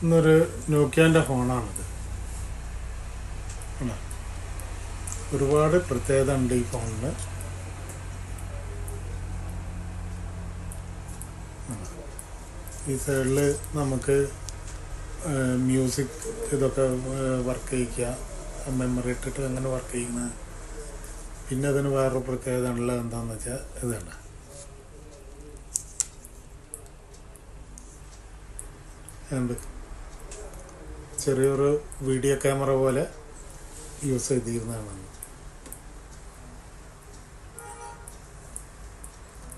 ഇന്നൊരു നോക്കിയാൻ്റെ ഫോണാണിത്. ഒരുപാട് പ്രത്യേകത ഉണ്ട് ഈ ഫോണിന്. ഈ സൈഡിൽ നമുക്ക് മ്യൂസിക് ഇതൊക്കെ വർക്ക് ചെയ്യിക്കുക, മെമ്മറി ഇട്ടിട്ട് അങ്ങനെ വർക്ക് ചെയ്യുന്ന. പിന്നെ അതിന് വേറൊരു പ്രത്യേകത ഉള്ളത് എന്താണെന്ന് വെച്ചാൽ ഇതാണ്. എന്ത് ചെറിയൊരു വീഡിയോ ക്യാമറ പോലെ യൂസ് ചെയ്തിരുന്നതാണ്.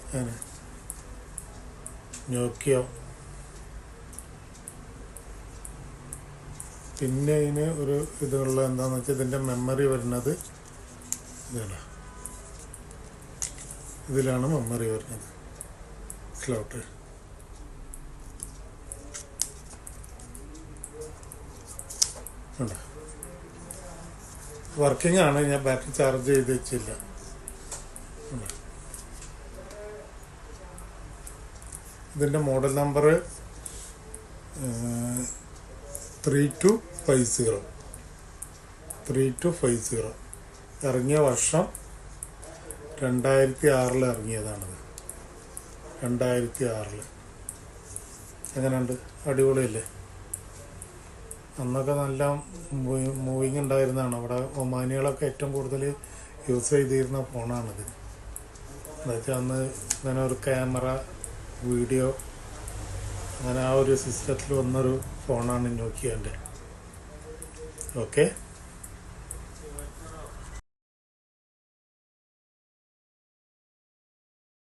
അങ്ങനെ നോക്കിയോ. പിന്നെ ഇതിന് ഒരു ഇതുള്ള എന്താണെന്ന് വെച്ചാൽ ഇതിൻ്റെ മെമ്മറി വരുന്നത് ഇതാണ്. ഇതിലാണ് മെമ്മറി വരുന്നത്, സ്ലോട്ട്. വർക്കിംഗ് ആണ്, ഞാൻ ബാറ്ററി ചാർജ് ചെയ്ത് വെച്ചില്ല. ഇതിൻ്റെ മോഡൽ നമ്പർ 3250. ഇറങ്ങിയ വർഷം 2006 ഇറങ്ങിയതാണത്. 2006. എങ്ങനെയുണ്ട്? അടിപൊളിയല്ലേ? അന്നൊക്കെ നല്ല മൂവിങ് ഉണ്ടായിരുന്നതാണ്. അവിടെ ഒമാനികളൊക്കെ ഏറ്റവും കൂടുതൽ യൂസ് ചെയ്തിരുന്ന ഫോണാണിത്. എന്നുവെച്ചാൽ അന്ന് ഇങ്ങനെ ഒരു ക്യാമറ, വീഡിയോ, അങ്ങനെ ആ ഒരു സിസ്റ്റത്തിൽ വന്നൊരു ഫോണാണ് നോക്കിയാൻ്റെ. ഓക്കെ.